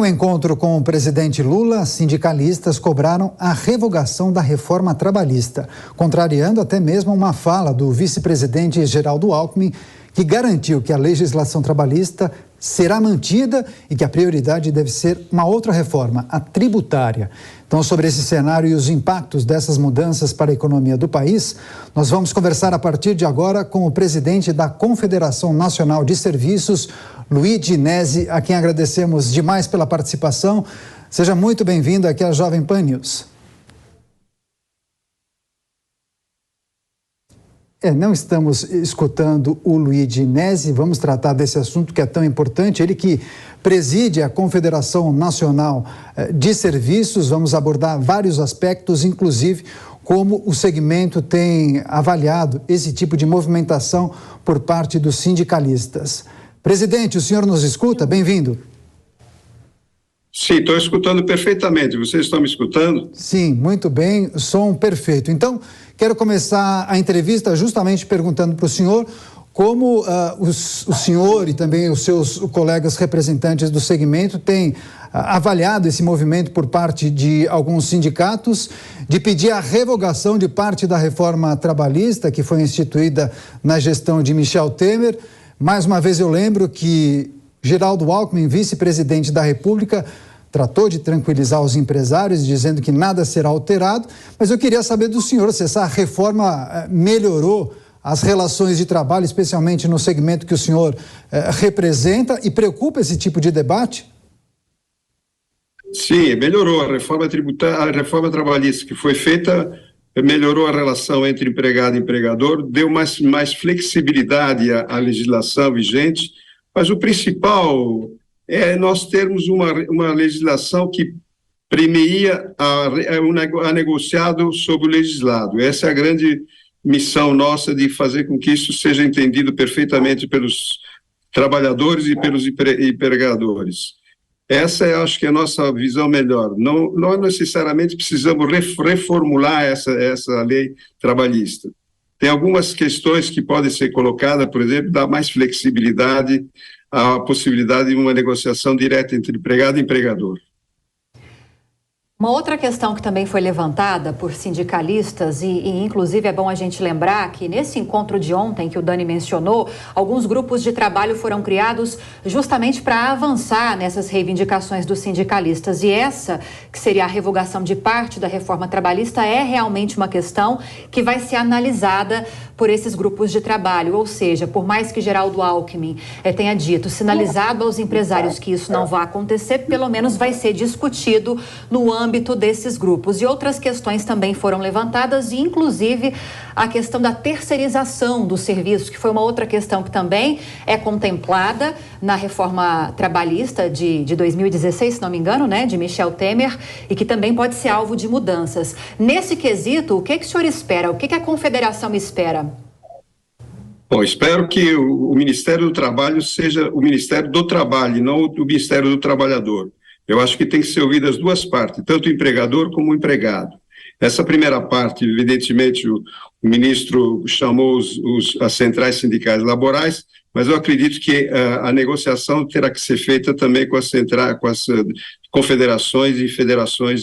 um encontro com o presidente Lula, sindicalistas cobraram a revogação da reforma trabalhista, contrariando até mesmo uma fala do vice-presidente Geraldo Alckmin, que garantiu que a legislação trabalhista será mantida e que a prioridade deve ser uma outra reforma, a tributária. Então, sobre esse cenário e os impactos dessas mudanças para a economia do país, nós vamos conversar a partir de agora com o presidente da Confederação Nacional de Serviços, Luigi Nesi, a quem agradecemos demais pela participação. Seja muito bem-vindo aqui à Jovem Pan News. Não estamos escutando o Luigi Nesi, vamos tratar desse assunto que é tão importante. Ele que preside a Confederação Nacional de Serviços, vamos abordar vários aspectos, inclusive como o segmento tem avaliado esse tipo de movimentação por parte dos sindicalistas. Presidente, o senhor nos escuta? Bem-vindo. Sim, estou escutando perfeitamente. Vocês estão me escutando? Sim, muito bem, som perfeito. Então, quero começar a entrevista justamente perguntando para o senhor como o senhor e também os seus colegas representantes do segmento têm avaliado esse movimento por parte de alguns sindicatos de pedir a revogação de parte da reforma trabalhista que foi instituída na gestão de Michel Temer. Mais uma vez eu lembro que Geraldo Alckmin, vice-presidente da República, tratou de tranquilizar os empresários, dizendo que nada será alterado, mas eu queria saber do senhor se essa reforma melhorou as relações de trabalho, especialmente no segmento que o senhor representa, e preocupa esse tipo de debate? Sim, melhorou. A reforma tributária, a reforma trabalhista que foi feita melhorou a relação entre empregado e empregador, deu mais flexibilidade à legislação vigente, mas o principal é nós termos uma legislação que premia a negociado sobre o legislado. Essa é a grande missão nossa, de fazer com que isso seja entendido perfeitamente pelos trabalhadores e pelos empregadores. Essa é, acho que, a nossa visão melhor. Não necessariamente precisamos reformular essa lei trabalhista. Tem algumas questões que podem ser colocadas, por exemplo, dar mais flexibilidade à possibilidade de uma negociação direta entre empregado e empregador. Uma outra questão que também foi levantada por sindicalistas, e inclusive é bom a gente lembrar que nesse encontro de ontem que o Dani mencionou, alguns grupos de trabalho foram criados justamente para avançar nessas reivindicações dos sindicalistas. E essa, que seria a revogação de parte da reforma trabalhista, é realmente uma questão que vai ser analisada por esses grupos de trabalho. Ou seja, por mais que Geraldo Alckmin tenha dito, sinalizado aos empresários que isso não vai acontecer, pelo menos vai ser discutido no âmbito desses grupos. E outras questões também foram levantadas, e inclusive a questão da terceirização dos serviços, que foi uma outra questão que também é contemplada na reforma trabalhista de 2016, se não me engano, né, de Michel Temer, e que também pode ser alvo de mudanças. Nesse quesito, o que o senhor espera? O que a Confederação espera? Bom, espero que o Ministério do Trabalho seja o Ministério do Trabalho e não o Ministério do Trabalhador. Eu acho que tem que ser ouvidas as duas partes, tanto o empregador como o empregado. Essa primeira parte, evidentemente, o ministro chamou as centrais sindicais laborais, mas eu acredito que a negociação terá que ser feita também com as confederações e federações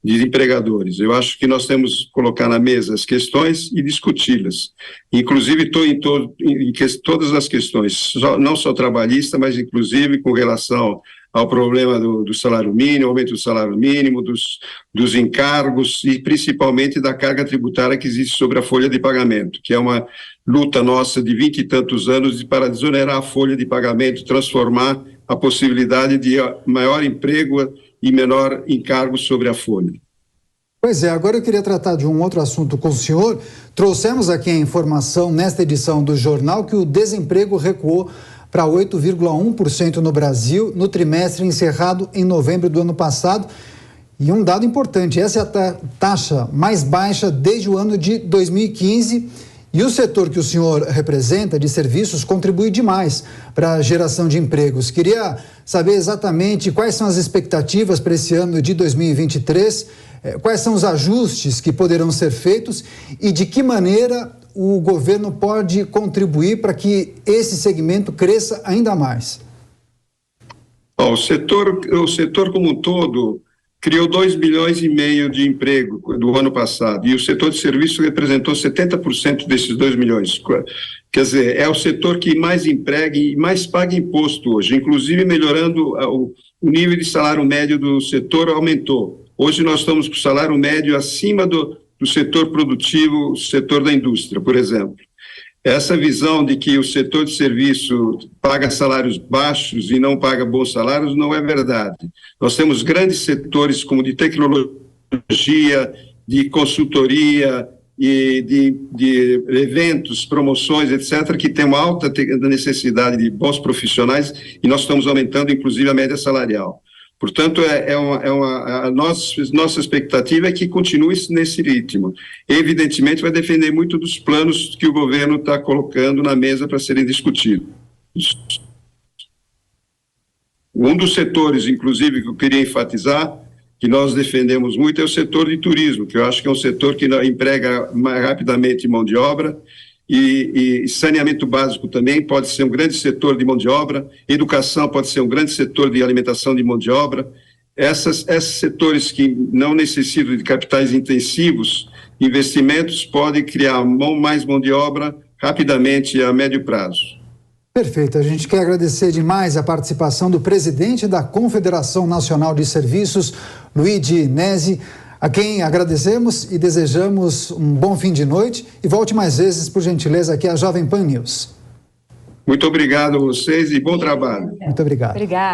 de empregadores. Eu acho que nós temos que colocar na mesa as questões e discuti-las. Inclusive, estou em todas as questões, não só trabalhista, mas inclusive com relação ao problema do salário mínimo, aumento do salário mínimo, dos encargos e principalmente da carga tributária que existe sobre a folha de pagamento, que é uma luta nossa de 20 e tantos anos para desonerar a folha de pagamento, transformar a possibilidade de maior emprego e menor encargo sobre a folha. Pois é, agora eu queria tratar de um outro assunto com o senhor. Trouxemos aqui a informação nesta edição do jornal que o desemprego recuou para 8,1% no Brasil no trimestre encerrado em novembro do ano passado. E um dado importante, essa é a taxa mais baixa desde o ano de 2015. E o setor que o senhor representa, de serviços, contribui demais para a geração de empregos. Queria saber exatamente quais são as expectativas para esse ano de 2023, quais são os ajustes que poderão ser feitos e de que maneira o governo pode contribuir para que esse segmento cresça ainda mais. O setor como um todo criou 2,5 milhões de emprego do ano passado, e o setor de serviços representou 70% desses 2 milhões. Quer dizer, é o setor que mais emprega e mais paga imposto hoje, inclusive melhorando o nível de salário médio do setor aumentou. Hoje nós estamos com o salário médio acima do setor produtivo, o setor da indústria, por exemplo. Essa visão de que o setor de serviço paga salários baixos e não paga bons salários não é verdade. Nós temos grandes setores como de tecnologia, de consultoria e de eventos, promoções, etc., que tem uma alta necessidade de bons profissionais e nós estamos aumentando, inclusive, a média salarial. Portanto, a nossa expectativa é que continue nesse ritmo. Evidentemente, vai depender muito dos planos que o governo está colocando na mesa para serem discutidos. Um dos setores, inclusive, que eu queria enfatizar, que nós defendemos muito, é o setor de turismo, que eu acho que é um setor que emprega mais rapidamente mão de obra, e saneamento básico também pode ser um grande setor de mão de obra, educação pode ser um grande setor de alimentação de mão de obra. Esses setores que não necessitam de capitais intensivos, investimentos, podem criar mais mão de obra rapidamente a médio prazo. Perfeito. A gente quer agradecer demais a participação do presidente da Confederação Nacional de Serviços, Luigi Nesi, a quem agradecemos e desejamos um bom fim de noite e volte mais vezes, por gentileza, aqui à Jovem Pan News. Muito obrigado a vocês e bom trabalho. Muito obrigado. Obrigada.